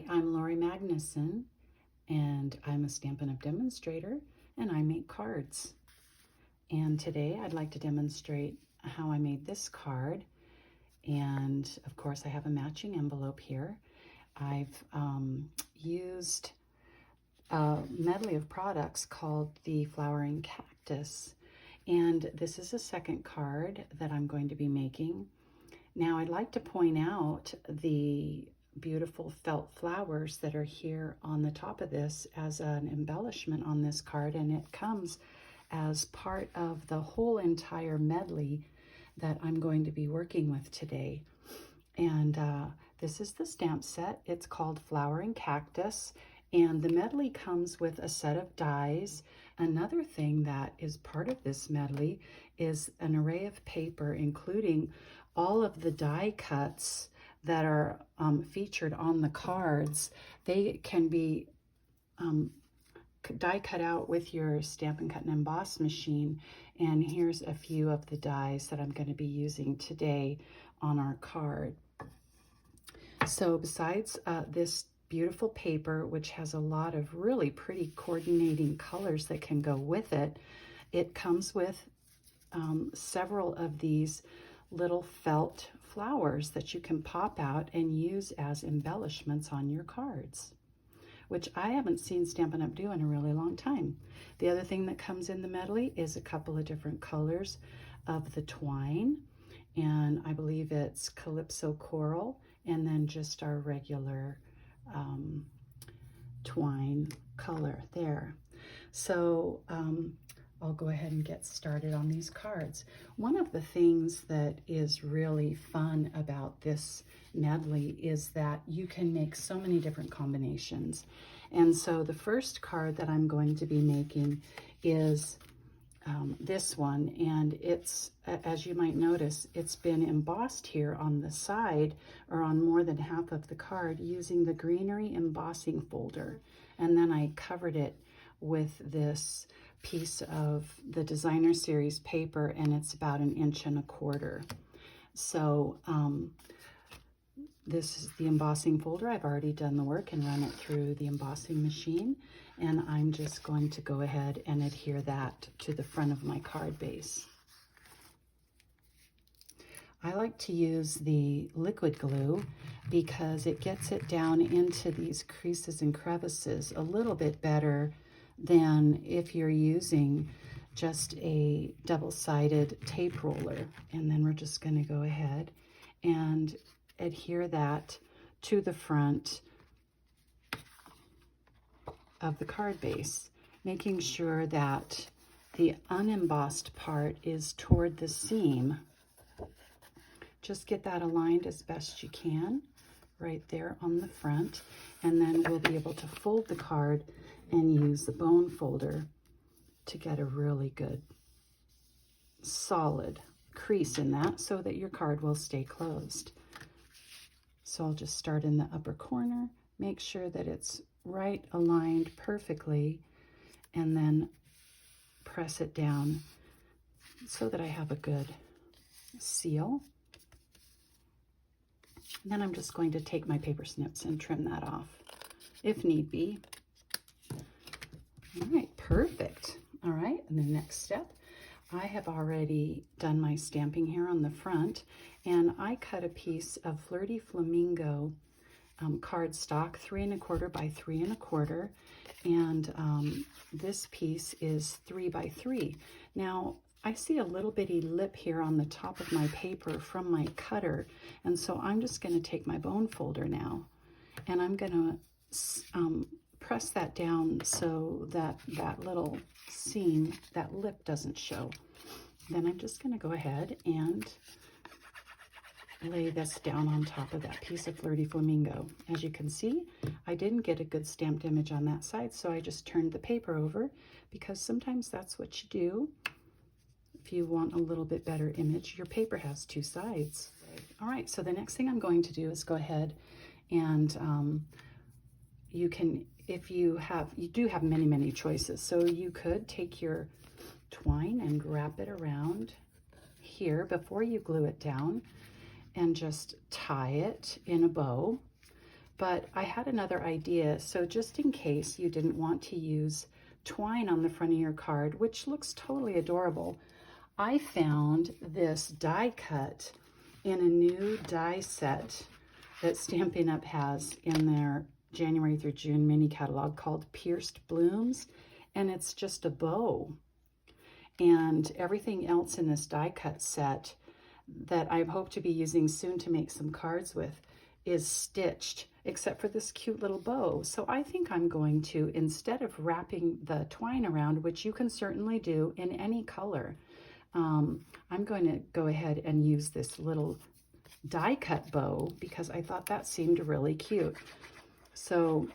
Hi, I'm Lori Magnuson, and I'm a Stampin' Up! Demonstrator, and I make cards. And today I'd like to demonstrate how I made this card. And of course I have a matching envelope here. I've used a medley of products called the Flowering Cactus. And this is a second card that I'm going to be making. Now I'd like to point out the beautiful felt flowers that are here on the top of this as an embellishment on this card, and it comes as part of the whole entire medley that I'm going to be working with today. And this is the stamp set. It's called Flowering Cactus, and the medley comes with a set of dies. Another thing that is part of this medley is an array of paper, including all of the die cuts that are featured on the cards. They can be die cut out with your Stampin' Cut and Emboss machine. And here's a few of the dies that I'm going to be using today on our card. So besides this beautiful paper, which has a lot of really pretty coordinating colors that can go with it, it comes with several of these little felt flowers that you can pop out and use as embellishments on your cards, which I haven't seen Stampin' Up! Do in a really long time. The other thing that comes in the medley is a couple of different colors of the twine, and I believe it's Calypso Coral, and then just our regular twine color there. So I'll go ahead and get started on these cards. One of the things that is really fun about this medley is that you can make so many different combinations. And so the first card that I'm going to be making is this one, and it's, as you might notice, it's been embossed here on the side or on more than half of the card using the greenery embossing folder. And then I covered it with this piece of the designer series paper, and it's about 1 1/4 inches. So this is the embossing folder. I've already done the work and run it through the embossing machine, and I'm just going to go ahead and adhere that to the front of my card base. I like to use the liquid glue because it gets it down into these creases and crevices a little bit better than if you're using just a double-sided tape roller. And then we're just going to go ahead and adhere that to the front of the card base, making sure that the unembossed part is toward the seam. Just get that aligned as best you can right there on the front, and then we'll be able to fold the card and use the bone folder to get a really good solid crease in that so that your card will stay closed. So I'll just start in the upper corner, make sure that it's right aligned perfectly, and then press it down so that I have a good seal. And then I'm just going to take my paper snips and trim that off if need be. All right, perfect. All right, and the next step, I have already done my stamping here on the front, and I cut a piece of Flirty Flamingo cardstock, 3 1/4 by 3 1/4, and this piece is 3 by 3. Now, I see a little bitty lip here on the top of my paper from my cutter, and so I'm just going to take my bone folder now, and I'm going to press that down so that that little seam, that lip, doesn't show. Then I'm just going to go ahead and lay this down on top of that piece of Flirty Flamingo. As you can see, I didn't get a good stamped image on that side, so I just turned the paper over, because sometimes that's what you do. If you want a little bit better image, your paper has 2 sides. All right, so the next thing I'm going to do is go ahead and you can, if you do have many choices. So you could take your twine and wrap it around here before you glue it down and just tie it in a bow. but I had another idea. So just in case you didn't want to use twine on the front of your card, which looks totally adorable, I found this die cut in a new die set that Stampin' Up! Has in their January through June mini catalog called Pierced Blooms, and it's just a bow. And everything else in this die cut set that I hope to be using soon to make some cards with is stitched, except for this cute little bow. So I think I'm going to, instead of wrapping the twine around, which you can certainly do in any color, I'm going to go ahead and use this little die cut bow because I thought that seemed really cute. So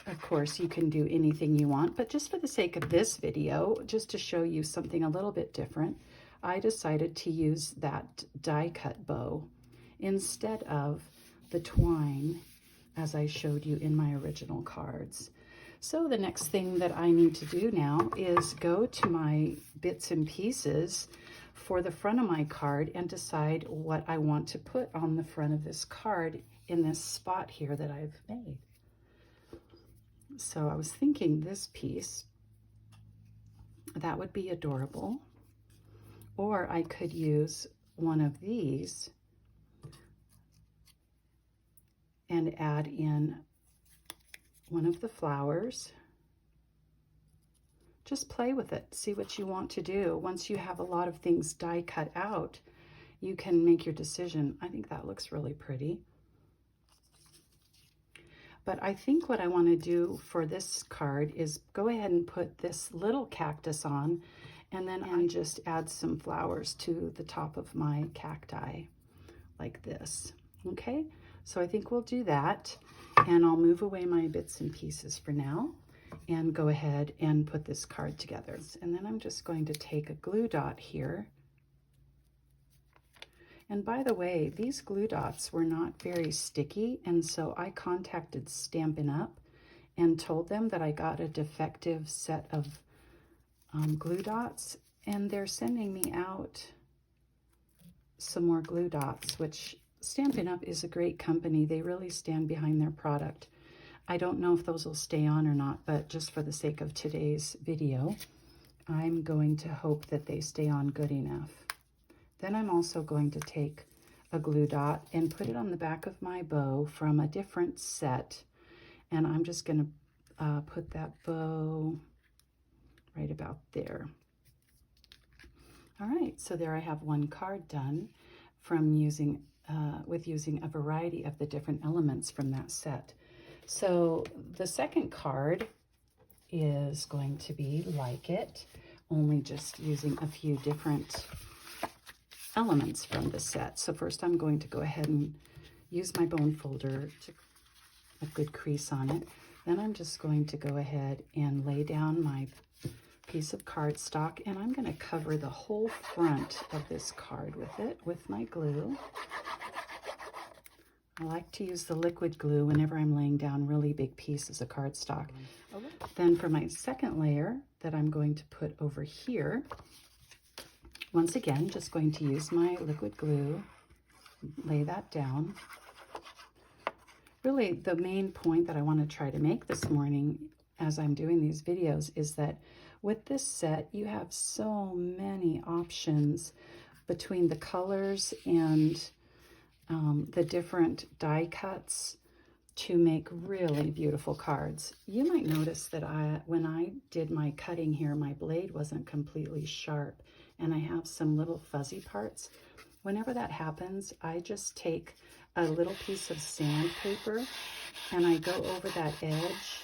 of course you can do anything you want, but just for the sake of this video, just to show you something a little bit different, I decided to use that die cut bow instead of the twine as I showed you in my original cards. So the next thing that I need to do now is go to my bits and pieces for the front of my card and decide what I want to put on the front of this card in this spot here that I've made. So I was thinking this piece, that would be adorable. Or I could use one of these and add in one of the flowers. Just play with it, see what you want to do. Once you have a lot of things die cut out, you can make your decision. I think that looks really pretty. But I think what I want to do for this card is go ahead and put this little cactus on, and then I just add some flowers to the top of my cacti like this. Okay, so I think we'll do that, and I'll move away my bits and pieces for now and go ahead and put this card together. And then I'm just going to take a glue dot here. And by the way, these glue dots were not very sticky, and so I contacted Stampin' Up! And told them that I got a defective set of glue dots, and they're sending me out some more glue dots, which Stampin' Up! Is a great company. They really stand behind their product. I don't know if those will stay on or not, but just for the sake of today's video, I'm going to hope that they stay on good enough. Then I'm also going to take a glue dot and put it on the back of my bow from a different set, and I'm just going to put that bow right about there. All right, so there I have one card done from using using a variety of the different elements from that set. So the second card is going to be like it, only just using a few different elements from the set. So first I'm going to go ahead and use my bone folder to a good crease on it. Then I'm just going to go ahead and lay down my piece of cardstock, and I'm going to cover the whole front of this card with it, with my glue. I like to use the liquid glue whenever I'm laying down really big pieces of cardstock. Then for my second layer that I'm going to put over here, once again, just going to use my liquid glue, lay that down. Really, the main point that I want to try to make this morning as I'm doing these videos is that with this set, you have so many options between the colors and the different die cuts to make really beautiful cards. You might notice that when I did my cutting here, my blade wasn't completely sharp, and I have some little fuzzy parts. Whenever that happens, I just take a little piece of sandpaper and I go over that edge,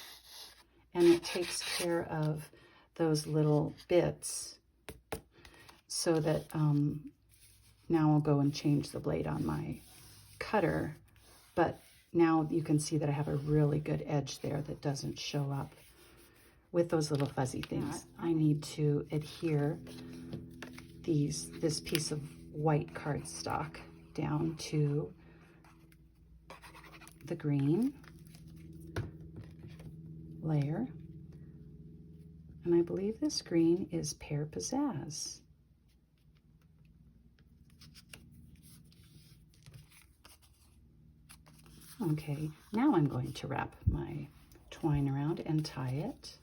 and it takes care of those little bits so that now I'll go and change the blade on my cutter, but now you can see that I have a really good edge there that doesn't show up with those little fuzzy things. I need to adhere this piece of white cardstock down to the green layer, and I believe this green is Pear Pizzazz. Okay, now I'm going to wrap my twine around and tie it.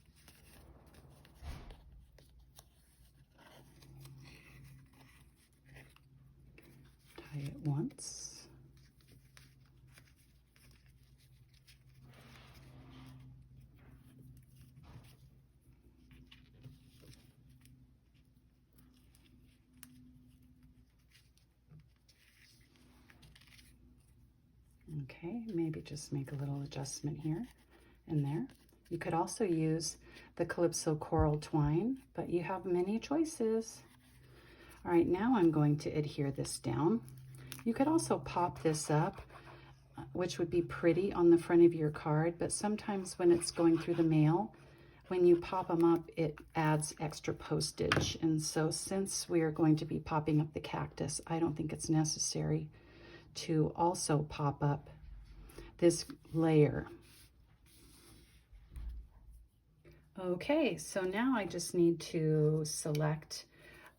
Tie it once. Okay, maybe just make a little adjustment here and there. You could also use the Calypso Coral Twine, but you have many choices. All right, now I'm going to adhere this down. You could also pop this up, which would be pretty on the front of your card, but sometimes when it's going through the mail, when you pop them up, it adds extra postage. And so since we are going to be popping up the cactus, I don't think it's necessary to also pop up this layer. Okay, so now I just need to select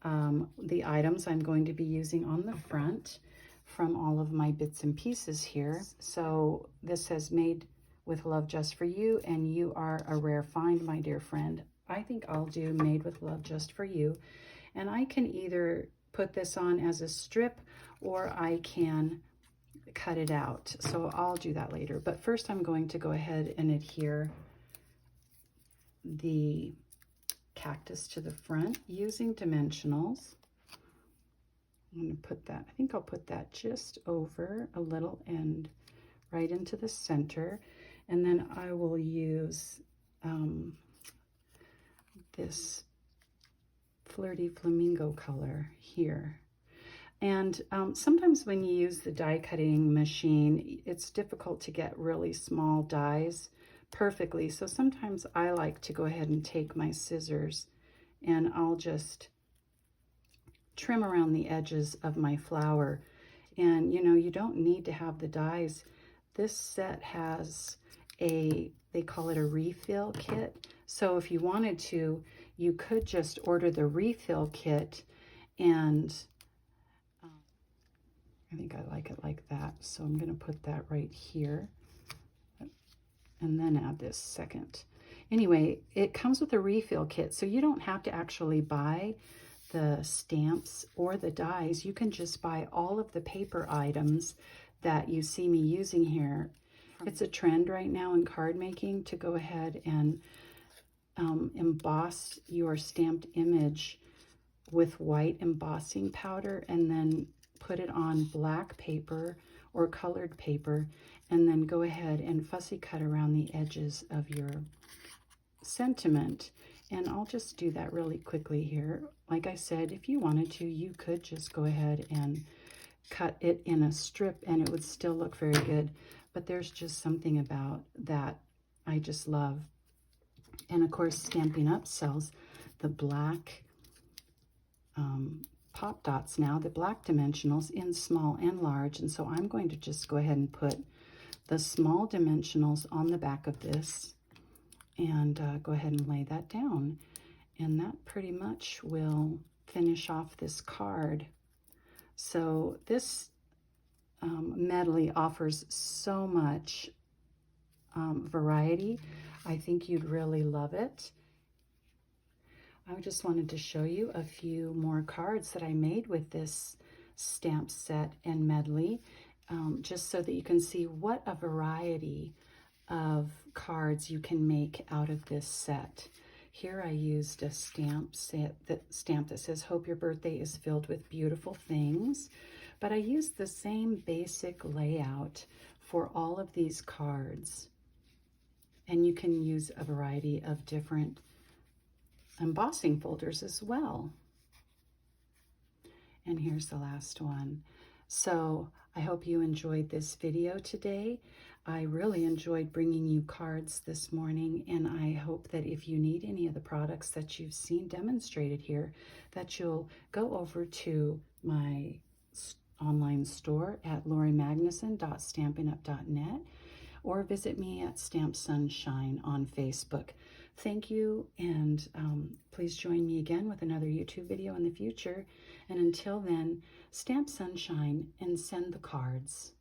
the items I'm going to be using on the front from all of my bits and pieces here. So this says made with love just for you, and you are a rare find, my dear friend. I think I'll do made with love just for you. And I can either put this on as a strip or I can cut it out. So I'll do that later. But first I'm going to go ahead and adhere the cactus to the front using dimensionals. I'm going to put that, I think I'll put that just over a little and right into the center. And then I will use this Flirty Flamingo color here. And sometimes when you use the die cutting machine, it's difficult to get really small dies perfectly. So sometimes I like to go ahead and take my scissors and I'll just trim around the edges of my flower. And you know, you don't need to have the dies. This set has they call it a refill kit. So if you wanted to, you could just order the refill kit, and I think I like it like that. So I'm going to put that right here and then add this second. Anyway, it comes with a refill kit, so you don't have to actually buy the stamps or the dies. You can just buy all of the paper items that you see me using here. It's a trend right now in card making to go ahead and emboss your stamped image with white embossing powder and then put it on black paper or colored paper, and then go ahead and fussy cut around the edges of your sentiment. And I'll just do that really quickly here. Like I said, if you wanted to, you could just go ahead and cut it in a strip and it would still look very good. But there's just something about that I just love. And of course, Stampin' Up! Sells the black pop dots now, the black dimensionals in small and large. And so I'm going to just go ahead and put the small dimensionals on the back of this and go ahead and lay that down. And that pretty much will finish off this card. So this Medley offers so much variety. I think you'd really love it. I just wanted to show you a few more cards that I made with this stamp set and Medley, just so that you can see what a variety of cards you can make out of this set. Here I used a stamp that says, "Hope your birthday is filled with beautiful things." But I used the same basic layout for all of these cards. And you can use a variety of different embossing folders as well. And here's the last one. So I hope you enjoyed this video today. I really enjoyed bringing you cards this morning, and I hope that if you need any of the products that you've seen demonstrated here, that you'll go over to my online store at loriMagnuson.stampinup.net or visit me at Stamp Sunshine on Facebook. Thank you, and please join me again with another YouTube video in the future. And until then, stamp sunshine and send the cards.